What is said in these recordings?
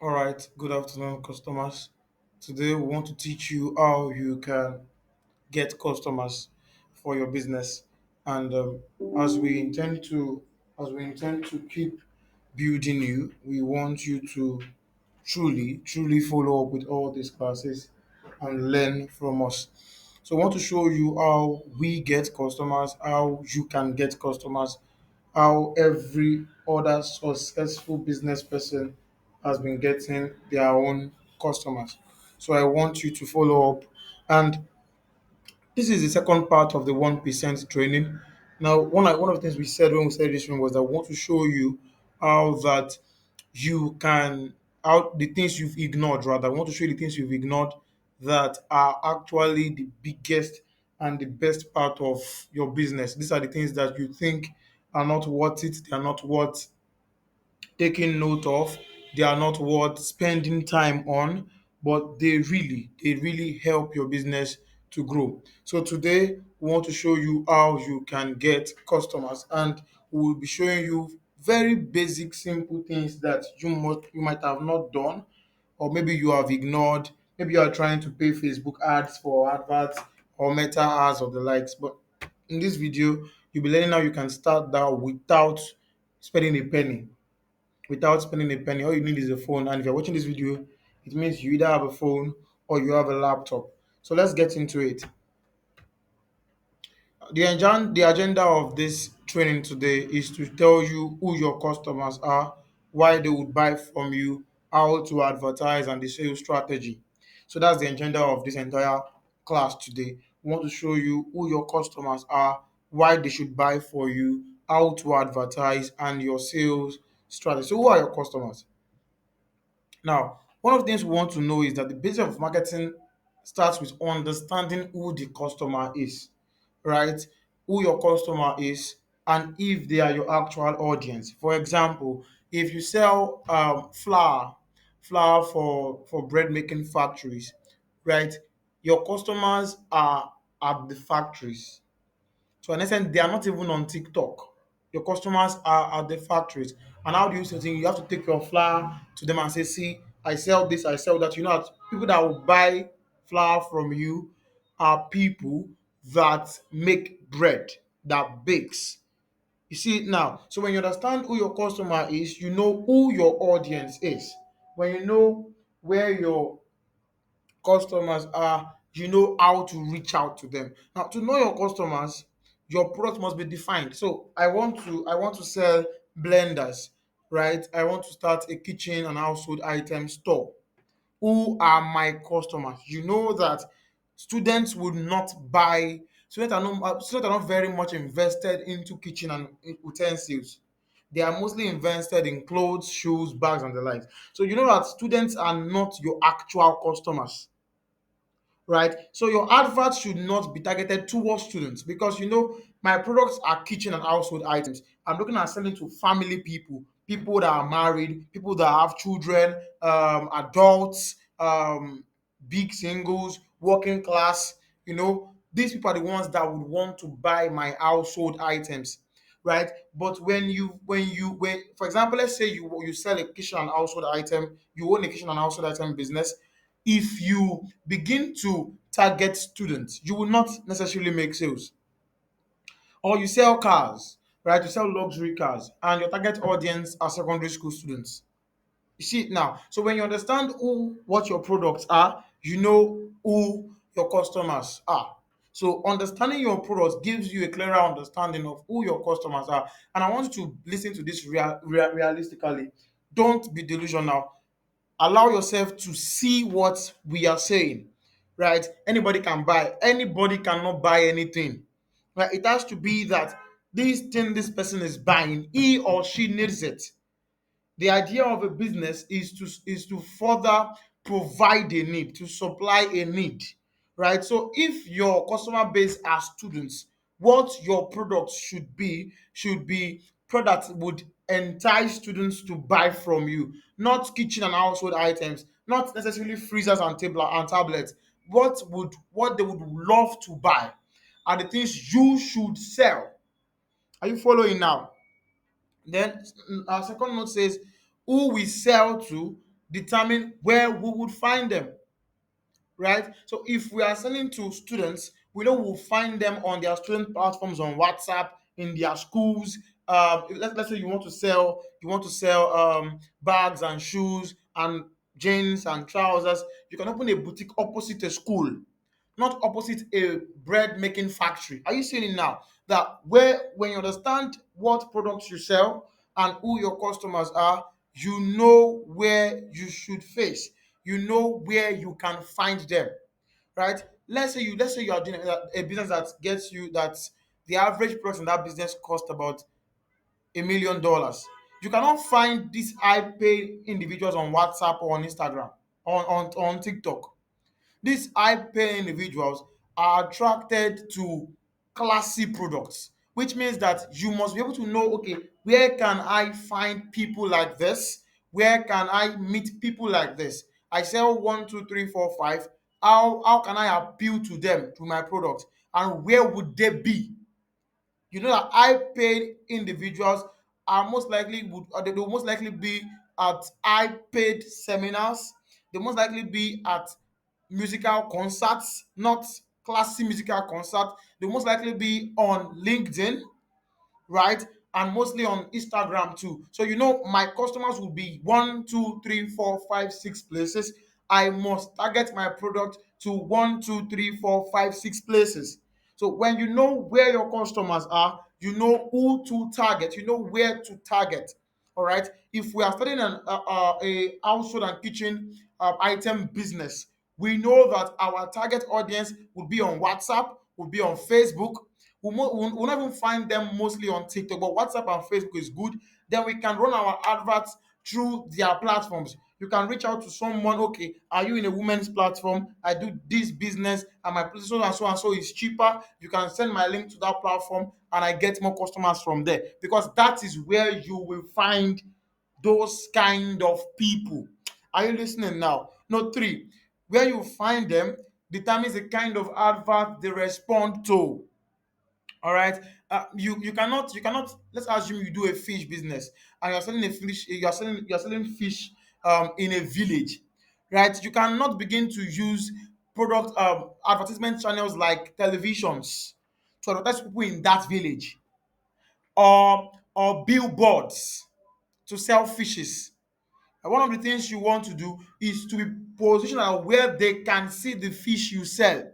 All right, good afternoon, customers. Today, we want to teach you how you can get customers for your business, and as we intend to, as we intend to keep building you, we want you to truly follow up with all these classes and learn from us. So, I want to show you how we get customers, how you can get customers, how every other successful business person has been getting their own customers. So, I want you to follow up. And this is the second part of the 1% training. Now, one of the things we said when we started this one was that we want to show you how that you can how the things you've ignored rather. I want to show you the things you've ignored that are actually the biggest and the best part of your business. These are the things that you think are not worth it, they are not worth taking note of, they are not worth spending time on, but they really help your business to grow. So today we want to show you how you can get customers, and we will be showing you very basic simple things that you might have not done, or maybe you have ignored. Maybe you are trying to pay Facebook ads for adverts or Meta ads or the likes, but in this video you'll be learning how you can start that spending a penny without spending a penny. All you need is a phone. And if you're watching this video, it means you either have a phone or you have a laptop. So let's get into it. The agenda of this training today is to tell you who your customers are, why they would buy from you, how to advertise, and the sales strategy. So that's the agenda of this entire class today. We want to show you who your customers are, why they should buy for you, how to advertise, and your sales strategy. So, who are your customers? Now, one of the things we want to know is that the basic of marketing starts with understanding who the customer is, right? Who your customer is and if they are your actual audience. For example, if you sell flour for bread making factories, right? Your customers are at the factories. So in essence, they are not even on TikTok. Your customers are at the factories. And how do you say things? You have to take your flour to them and say, see, I sell this, I sell that. You know that people that will buy flour from you are people that make bread, that bakes. You see it now. So when you understand who your customer is, you know who your audience is. When you know where your customers are, you know how to reach out to them. Now, to know your customers, your product must be defined. So I want to sell blenders, right? I want to start a kitchen and household item store. Who are my customers? You know that students would not buy students are not very much invested into kitchen and utensils. They are mostly invested in clothes, shoes, bags, and the likes. So you know that students are not your actual customers, right? So your advert should not be targeted towards students, because you know my products are kitchen and household items. I'm looking at selling to family people, people that are married, people that have children, adults, big singles, working class. You know, these people are the ones that would want to buy my household items, right? But when for example, let's say you sell a kitchen and household item, you own a kitchen and household item business. If you begin to target students, you will not necessarily make sales. Or you sell cars, right? You sell luxury cars, and your target audience are secondary school students. You see it now. So when you understand what your products are, you know who your customers are. So understanding your products gives you a clearer understanding of who your customers are. And I want you to listen to this realistically. Don't be delusional. Allow yourself to see what we are saying, right? Anybody can buy, anybody cannot buy anything, right? It has to be that this thing this person is buying, he or she needs it. The idea of a business is to further provide a need, to supply a need, right? So if your customer base are students, what your products should be products would entice students to buy from you, not kitchen and household items, not necessarily freezers and table and tablets. What they would love to buy are the things you should sell. Are you following now? Then our second note says, who we sell to determine where we would find them, right? So if we are selling to students, we know we'll find them on their student platforms on WhatsApp, in their schools. Let's say you want to sell bags and shoes and jeans and trousers. You can open a boutique opposite a school, not opposite a bread making factory. Are you seeing it now? That where when you understand what products you sell and who your customers are, you know where you should face. You know where you can find them, right? Let's say you are doing a business that gets you that the average product in that business cost about $1 million. You cannot find these high paid individuals on WhatsApp or on Instagram, on TikTok. These high paying individuals are attracted to classy products, which means that you must be able to know, okay, where can I find people like this? Where can I meet people like this? I sell one, two, three, four, five. How can I appeal to them to my product? And where would they be? You know that high paid individuals are most likely they will most likely be at high paid seminars. They most likely be at musical concerts, not classy musical concert. They most likely be on LinkedIn, right? And mostly on Instagram too. So you know my customers will be one, two, three, four, five, six places. I must target my product to one, two, three, four, five, six places. So when you know where your customers are, you know who to target, you know where to target. All right. If we are starting a household and kitchen item business, we know that our target audience will be on WhatsApp, will be on Facebook. We'll not even find them mostly on TikTok, but WhatsApp and Facebook is good. Then we can run our adverts through their platforms. You can reach out to someone. Okay, are you in a women's platform? I do this business, and my price so and so is cheaper. You can send my link to that platform, and I get more customers from there, because that is where you will find those kind of people. Are you listening now? No, three. Where you find them determines the kind of advert they respond to. All right. You cannot. Let's assume you do a fish business and you're selling a fish. You're selling fish in a village, right? You cannot begin to use product advertisement channels like televisions to advertise people in that village, or billboards to sell fishes. And one of the things you want to do is to be positioned at where they can see the fish you sell.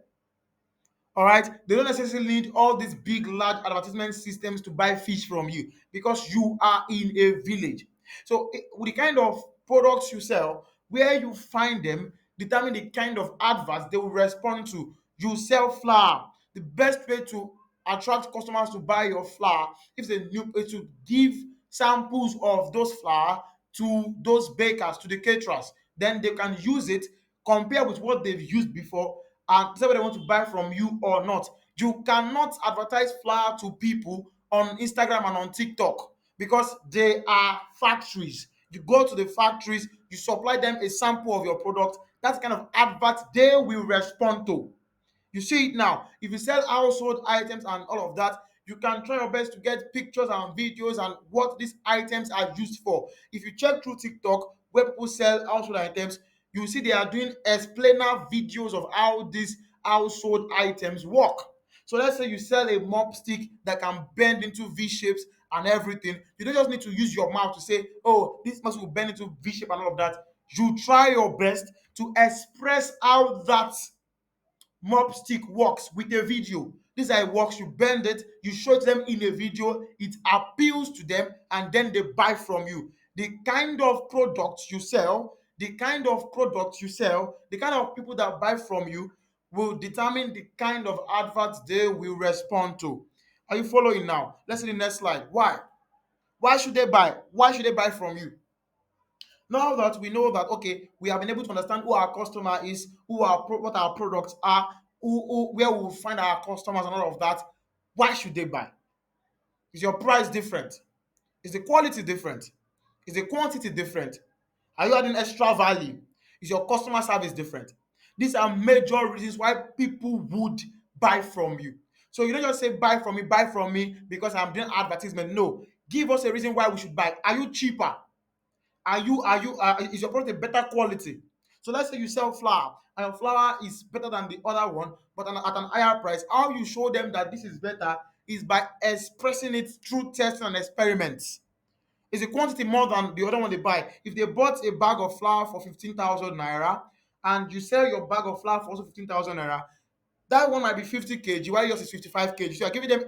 All right, they don't necessarily need all these big large advertisement systems to buy fish from you, because you are in a village. So with the kind of products you sell, where you find them determine the kind of adverts they will respond to. You sell flour. The best way to attract customers to buy your flour is to give samples of those flour to those bakers, to the caterers. Then they can use it, compare with what they've used before, and decide whether they want to buy from you or not. You cannot advertise flour to people on Instagram and on TikTok, because they are factories. You go to the factories, you supply them a sample of your product. That's the kind of advert they will respond to. You see it now. If you sell household items and all of that, you can try your best to get pictures and videos and what these items are used for. If you check through TikTok where people sell household items, you see they are doing explainer videos of how these household items work. So let's say you sell a mop stick that can bend into V shapes and everything. You don't just need to use your mouth to say, oh, this must will bend into V shape and all of that. You try your best to express how that mop stick works with a video. This is how it works. You bend it, you show it them in a video, it appeals to them, and then they buy from you. The kind of products you sell, the kind of people that buy from you will determine the kind of adverts they will respond to. Are you following now? Let's see the next slide. Why? Why should they buy? Why should they buy from you? Now that we know that, okay, we have been able to understand who our customer is, what our products are, where we will find our customers and all of that, why should they buy? Is your price different? Is the quality different? Is the quantity different? Are you adding extra value? Is your customer service different? These are major reasons why people would buy from you. So you don't just say buy from me because I'm doing advertisement. No, give us a reason why we should buy. Are you cheaper? Is your product a better quality? So let's say you sell flour and your flour is better than the other one, but at an higher price. How you show them that this is better is by expressing it through testing and experiments. Is the quantity more than the other one they buy? If they bought a bag of flour for 15,000 naira and you sell your bag of flour for also 15,000 naira, that one might be 50 kg, while yours is 55 kg. So you're giving them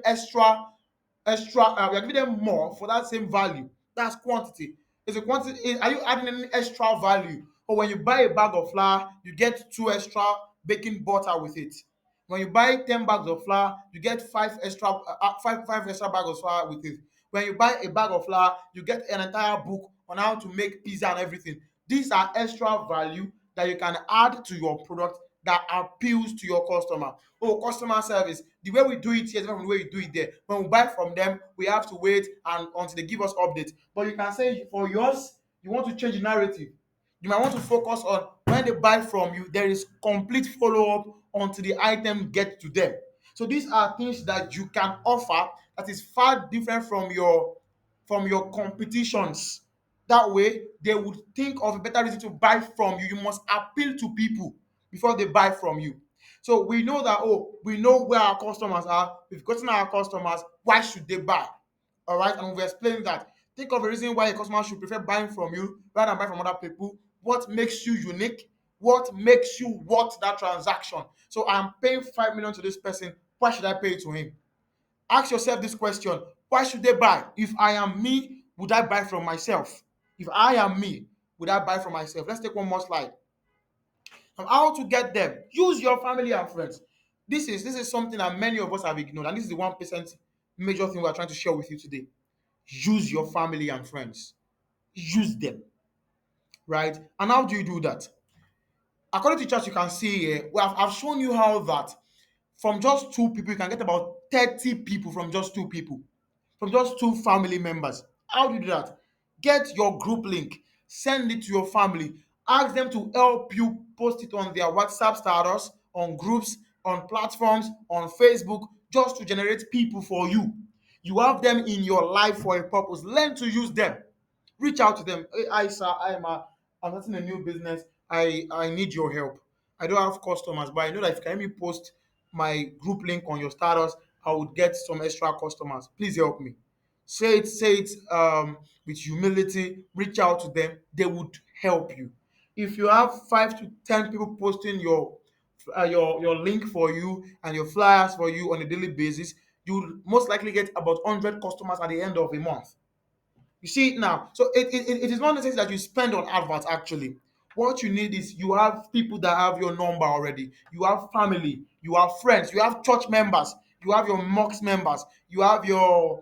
you're giving them more for that same value. That's quantity. Is a quantity are you adding any extra value? Or when you buy a bag of flour, you get two extra baking butter with it. When you buy 10 bags of flour, you get five extra bags of flour with it. When you buy a bag of flour, you get an entire book on how to make pizza and everything. These are extra value that you can add to your product that appeals to your customer. Oh, customer service. The way we do it here is different from the way we do it there. When we buy from them, we have to wait and until they give us updates. But you can say for yours, you want to change the narrative. You might want to focus on when they buy from you, there is complete follow-up until the item gets to them. So these are things that you can offer that is far different from your competitions. That way, they would think of a better reason to buy from you. You must appeal to people before they buy from you. So we know that, oh, we know where our customers are. We've gotten our customers. Why should they buy? All right, and we've explained that. Think of a reason why a customer should prefer buying from you rather than buying from other people. What makes you unique? What makes you worth that transaction? So I'm paying 5 million to this person. Why should I pay it to him? Ask yourself this question: why should they buy? If I am me, would I buy from myself? If I am me, would I buy from myself? Let's take one more slide. And how to get them? Use your family and friends. This is something that many of us have ignored, and this is the 1% major thing we are trying to share with you today. Use your family and friends. Use them, right? And how do you do that? According to charts, you can see here, I've shown you how that from just two people, you can get about 30 people from just two people, from just two family members. How do you do that? Get your group link, send it to your family, ask them to help you post it on their WhatsApp status, on groups, on platforms, on Facebook, just to generate people for you. You have them in your life for a purpose. Learn to use them. Reach out to them. Hey, hi sir, I'm starting a new business. I need your help. I don't have customers, but I know that if you can help me post my group link on your status, I would get some extra customers. Please help me. Say it with humility. Reach out to them. They would help you. If you have 5 to 10 people posting your link for you and your flyers for you on a daily basis, you will most likely get about 100 customers at the end of a month. You see it now. So it is not necessary that you spend on adverts actually. What you need is you have people that have your number already. You have family, you have friends, you have church members, you have your mosque members, you have your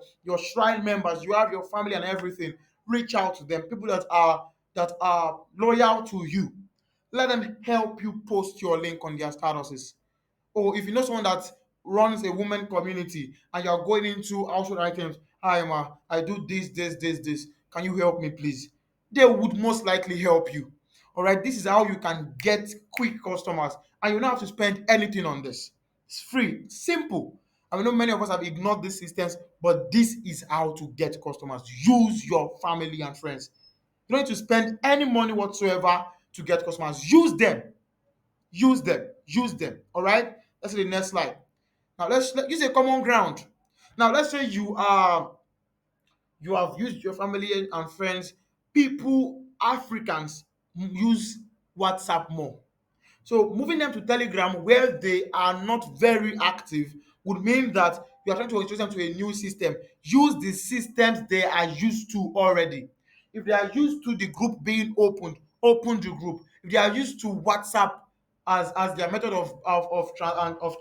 shrine members, you have your family and everything. Reach out to them, people that are loyal to you. Let them help you post your link on their statuses. Or if you know someone that runs a women community and you're going into household items, hi ma, I do this, can you help me please? They would most likely help you. All right, this is how you can get quick customers and you don't have to spend anything on this. It's free, simple. I know many of us have ignored these systems, but this is how to get customers. Use your family and friends. You don't need to spend any money whatsoever to get customers. Use them. All right, let's see the next slide. Now let's use a common ground. Now let's say you have used your family and friends. People, Africans, use WhatsApp more. So moving them to Telegram where they are not very active would mean that you are trying to introduce them to a new system. Use the systems they are used to already. If they are used to the group being opened, open the group. If they are used to WhatsApp as their method of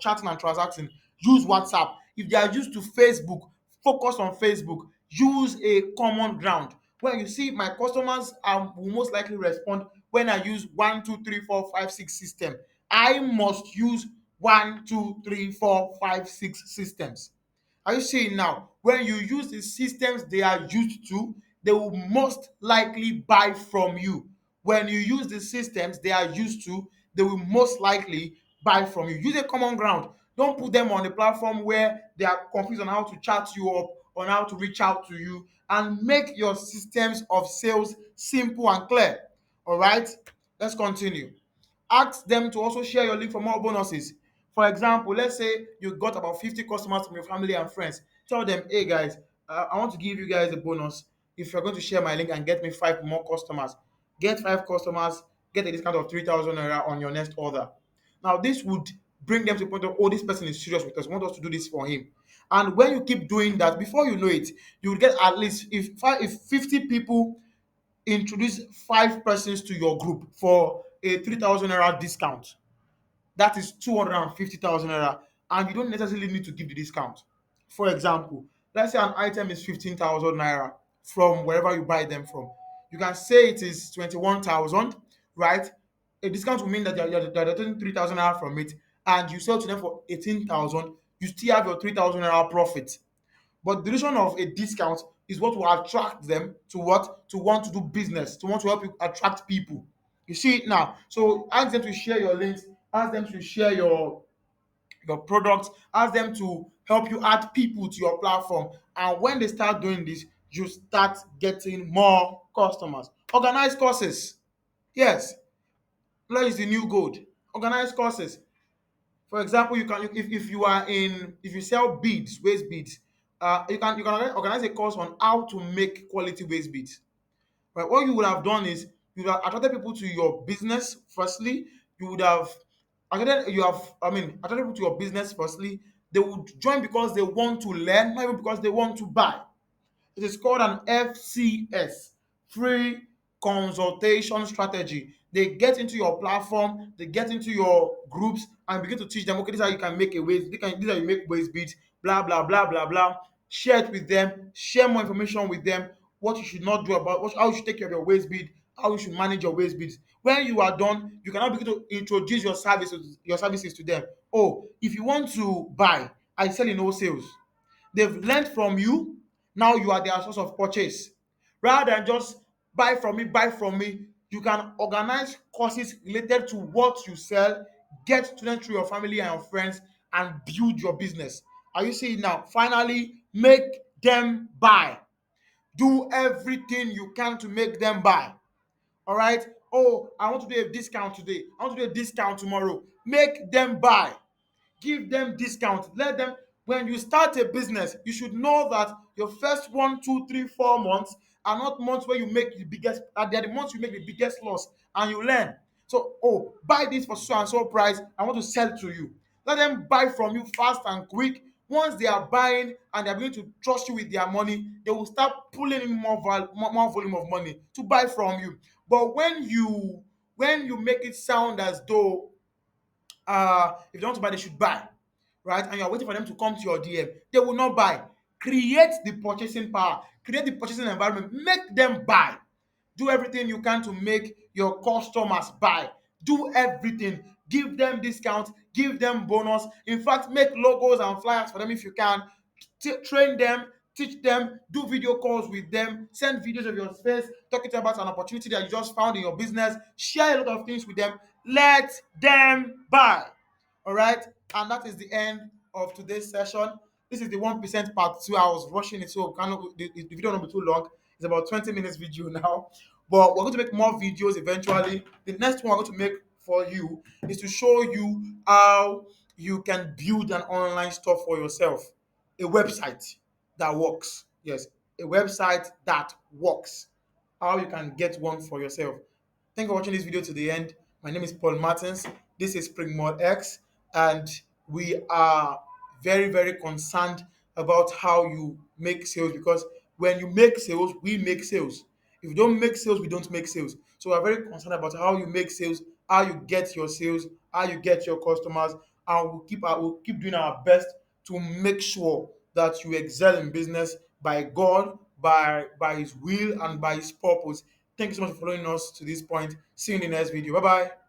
chatting and transacting, use WhatsApp. If they are used to Facebook, focus on Facebook. Use a common ground. When you see my customers will most likely respond when I use 1 2 3 4 5 6 system. I must use 1 2 3 4 5 6 systems. Are you seeing now? When you use the systems they are used to, they will most likely buy from you. When you use the systems they are used to, they will most likely buy from you. Use a common ground. Don't put them on a platform where they are confused on how to chat you up, on how to reach out to you. and make your systems of sales simple and clear. All right, let's continue. Ask them to also share your link for more bonuses. For example, let's say you got about 50 customers from your family and friends. Tell them, hey guys, I want to give you guys a bonus. If you're going to share my link and get me five more customers, get five customers, get a discount of 3,000 naira on your next order. Now, this would bring them to the point of, oh, this person is serious with us, want us to do this for him. And when you keep doing that, before you know it, you will get at least, if 50 people introduce five persons to your group for a 3,000 naira discount, that is 250,000 naira, and you don't necessarily need to give the discount. For example, let's say an item is 15,000 naira from wherever you buy them from. You can say it is 21,000, right? A discount will mean that you're taking 3,000 naira from it, and you sell to them for 18,000. You still have your 3,000 naira profit. But the reason of a discount is what will attract them to what? To want to do business, to want to help you attract people. You see it now. So ask them to share your links, ask them to share your products, ask them to help you add people to your platform. And when they start doing this, you start getting more customers. Organize courses. Yes, that is the new gold. Organize courses. For example, you can, if you are in, if you sell beads, waist beads, you can organize a course on how to make quality waist beads. Right? What you would have done is you would have attracted people to your business. Firstly, you would have attracted people to your business. Firstly, they would join because they want to learn, not even because they want to buy. It is called an FCS, free consultation strategy. They get into your platform, they get into your groups, and begin to teach them, okay, this is how you can make a waist, this is how you make waist beads, blah, blah, blah, blah, blah. Share it with them, share more information with them, what you should not do about, how you should take care of your waist bead, how you should manage your waist beads. When you are done, you can now begin to introduce your services to them. Oh, if you want to buy, I sell in wholesale. They've learned from you. Now you are their source of purchase. Rather than just buy from me, you can organize courses related to what you sell, get students through your family and your friends, and build your business. Are you seeing now? Finally, make them buy. Do everything you can to make them buy. All right. Oh, I want to do a discount today. I want to do a discount tomorrow. Make them buy. Give them discount. Let them, when you start a business, you should know that your first 1, 2, 3, 4 months are not months where you make the biggest, they are the months you make the biggest loss, and you learn. So, oh, buy this for so and so price, I want to sell to you. Let them buy from you fast and quick. Once they are buying and they are going to trust you with their money, they will start pulling in more volume of money to buy from you. But when you make it sound as though, if they want to buy, they should buy, right? And you're waiting for them to come to your DM, they will not buy. Create the purchasing power, create the purchasing environment, make them buy. Do everything you can to make your customers buy. Do everything. Give them discounts, give them bonus. In fact, make logos and flyers for them if you can. Train them, teach them, do video calls with them, send videos of your face, talking about an opportunity that you just found in your business. Share a lot of things with them. Let them buy. All right. And that is the end of today's session. This is the 1% part two. I was rushing it, so the video will not be too long. It's about 20 minutes video now. But we're going to make more videos eventually. The next one we're going to make for you is to show you how you can build an online store for yourself. A website that works. Yes, a website that works. How you can get one for yourself. Thank you for watching this video to the end. My name is Paul Martins. This is Springmore X, and we are very, very concerned about how you make sales, because when you make sales, we make sales. If you don't make sales, we don't make sales. So we're very concerned about how you make sales, how you get your sales, how you get your customers, and we'll keep doing our best to make sure that you excel in business by God, by His will, and by His purpose. Thank you so much for following us to this point. See you in the next video. Bye bye.